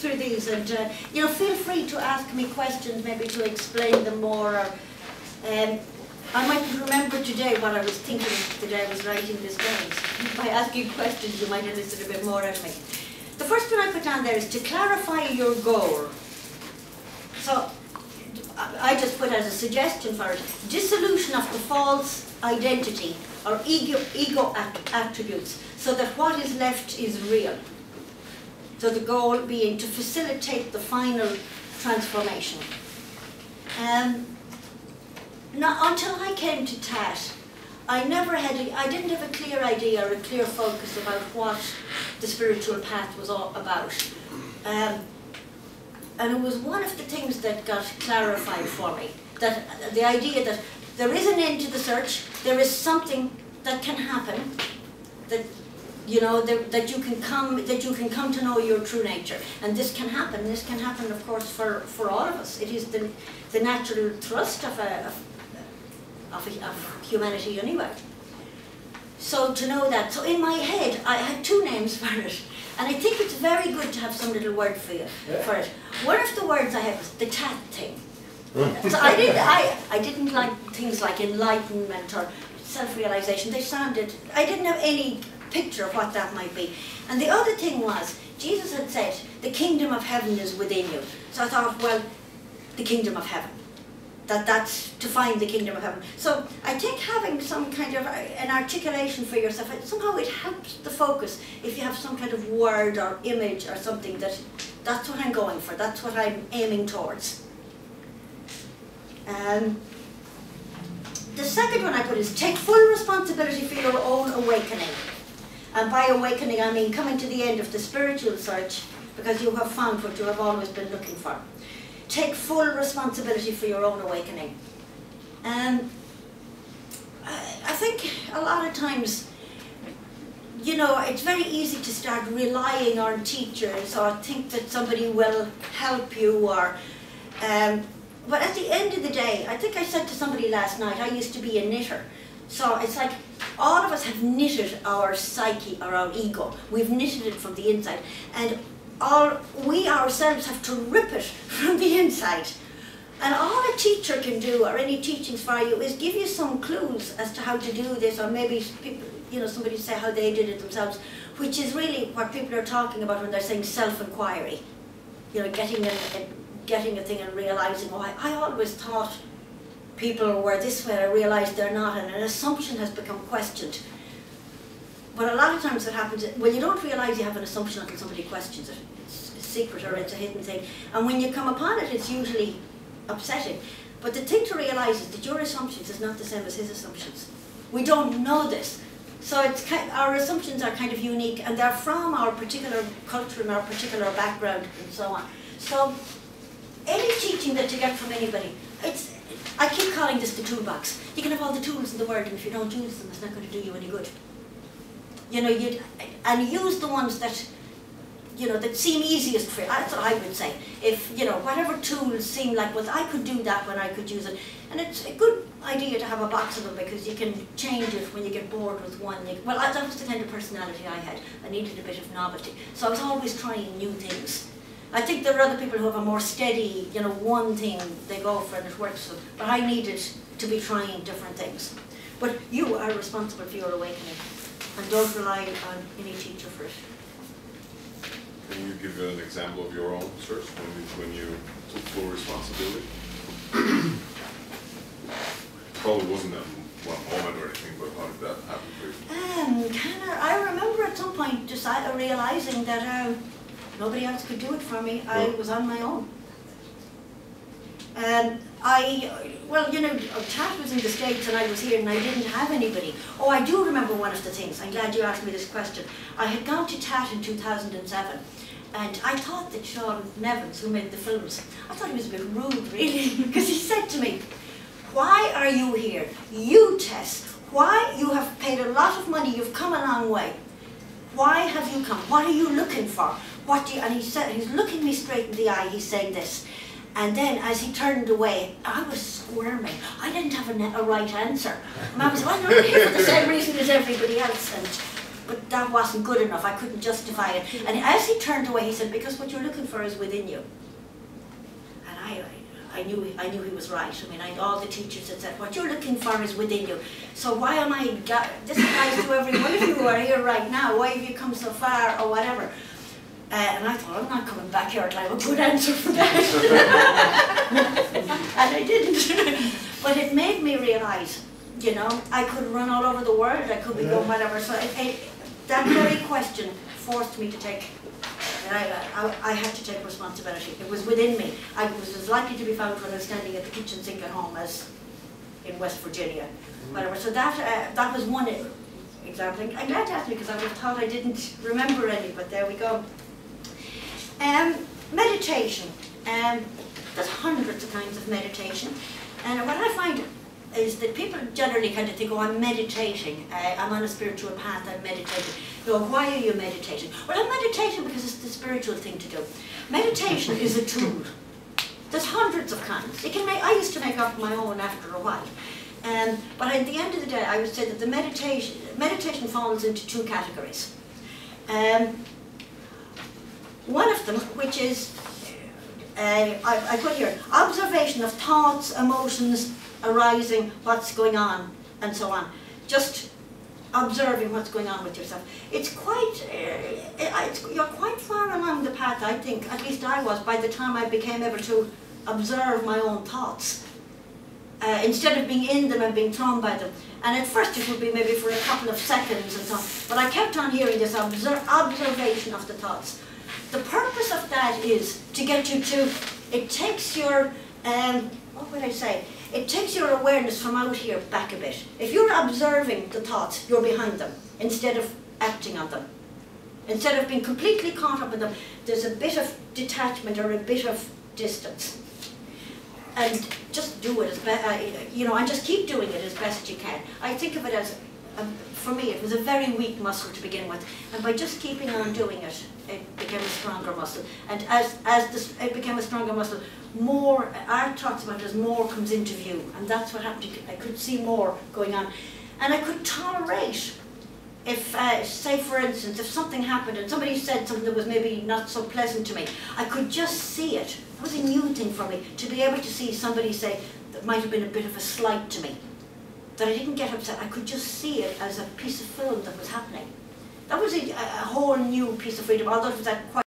through these, and you know, feel free to ask me questions, maybe to explain them more. Or, I might remember today what I was thinking the day I was writing this down. By asking questions, you might elicit a bit more out of me. The first one I put down there is to clarify your goal. So I just put as a suggestion for it, dissolution of the false identity or ego attributes, so that what is left is real. So the goal being to facilitate the final transformation. Now, until I came to TAT, I didn't have a clear idea or a clear focus about what the spiritual path was all about. And it was one of the things that got clarified for me, that the idea that there is an end to the search, there is something that can happen, that you know, that you can come to know your true nature, and this can happen. This can happen, of course, for all of us. It is the natural thrust of humanity anyway. So to know that, so in my head I had two names for it, and I think it's very good to have some little word for it. One of the words I had was the TAT thing. So I didn't like things like enlightenment or self-realization. They sounded, I didn't have any picture of what that might be. And the other thing was, Jesus had said, the kingdom of heaven is within you. So I thought, well, the kingdom of heaven. That's to find the kingdom of heaven. So I think having some kind of an articulation for yourself, somehow it helps the focus if you have some kind of word or image or something that's what I'm going for, that's what I'm aiming towards. The second one I put is take full responsibility for your own awakening. And by awakening I mean coming to the end of the spiritual search because you have found what you have always been looking for. Take full responsibility for your own awakening. I think a lot of times, you know, it's very easy to start relying on teachers or think that somebody will help you, or but at the end of the day, I think I said to somebody last night, I used to be a knitter. So it's like all of us have knitted our psyche or our ego. We've knitted it from the inside, and we ourselves have to rip it from the inside. And all a teacher can do, or any teachings for you, is give you some clues as to how to do this, or maybe people, you know, somebody say how they did it themselves, which is really what people are talking about when they're saying self-inquiry. You know, getting a thing and realizing, oh, I always thought people were this way, I realized they're not, and an assumption has become questioned. But a lot of times what happens, well, you don't realize you have an assumption until somebody questions it. It's a secret or it's a hidden thing. And when you come upon it, it's usually upsetting. But the thing to realize is that your assumptions is not the same as his assumptions. We don't know this. So it's our assumptions are kind of unique, and they're from our particular culture and our particular background and so on. So any teaching that you get from anybody, I keep calling this the toolbox. You can have all the tools in the world, and if you don't use them, it's not going to do you any good. You know, and use the ones that, you know, that seem easiest for you. That's what I would say. If, you know, whatever tools seem like, well, I could do that when I could use it. And it's a good idea to have a box of them because you can change it when you get bored with one. Well, that was the kind of personality I had. I needed a bit of novelty. So I was always trying new things. I think there are other people who have a more steady, you know, one thing they go for and it works for them. But I needed to be trying different things. But you are responsible for your awakening. And don't rely on any teacher for it. Can you give an example of your own search when you took full responsibility? Probably wasn't that one moment or anything, but how did that happen for you? I remember at some point realizing that nobody else could do it for me. I was on my own. Well, you know, TAT was in the States and I was here and I didn't have anybody. Oh, I do remember one of the things. I'm glad you asked me this question. I had gone to TAT in 2007 and I thought that Sean Nevins, who made the films, I thought he was a bit rude, really, because he said to me, why are you here? You, Tess, why? You have paid a lot of money, you've come a long way. Why have you come? What are you looking for? What do you, and he said, he's looking me straight in the eye, he's saying this. And then, as he turned away, I was squirming. I didn't have a right answer. Mum said, well, I'm not here for the same reason as everybody else. And but that wasn't good enough. I couldn't justify it. And as he turned away, he said, because what you're looking for is within you. And I knew he was right. I mean, all the teachers had said, what you're looking for is within you. So why am I, this applies to every one of you who are here right now. Why have you come so far, or whatever? And I thought, I'm not coming back here until I have a good answer for that. And I didn't. But it made me realise, you know, I could run all over the world, I could be going whatever. So that very question forced me to take, I had to take responsibility. It was within me. I was as likely to be found when I was standing at the kitchen sink at home as in West Virginia, whatever. So that was one example. I'm glad to ask me because I thought I didn't remember any, but there we go. Meditation. There's hundreds of kinds of meditation, and what I find is that people generally kind of think, oh, I'm meditating, I'm on a spiritual path, I'm meditating. No, why are you meditating? Well, I'm meditating because it's the spiritual thing to do. Meditation is a tool. There's hundreds of kinds. I used to make up my own after a while. But at the end of the day, I would say that the meditation falls into two categories. One of them, which is, I put here, observation of thoughts, emotions arising, what's going on, and so on. Just observing what's going on with yourself. It's quite, you're quite far along the path, I think, at least I was, by the time I became able to observe my own thoughts. Instead of being in them and being thrown by them. And at first it would be maybe for a couple of seconds and so on. But I kept on hearing this observation of the thoughts. The purpose of that is to get you to, it takes your, what would I say? It takes your awareness from out here back a bit. If you're observing the thoughts, you're behind them, instead of acting on them. Instead of being completely caught up in them, there's a bit of detachment or a bit of distance. And just do it as best, you know, and just keep doing it as best you can. I think of it as, for me, it was a very weak muscle to begin with, and by just keeping on doing it, it became a stronger muscle. And as it became a stronger muscle, more, our thoughts about it as more comes into view, and that's what happened. I could see more going on, and I could tolerate if, say for instance, if something happened and somebody said something that was maybe not so pleasant to me, I could just see it. It was a new thing for me, to be able to see somebody say that might have been a bit of a slight to me, that I didn't get upset. I could just see it as a piece of film that was happening. That was a whole new piece of freedom, although it was that quite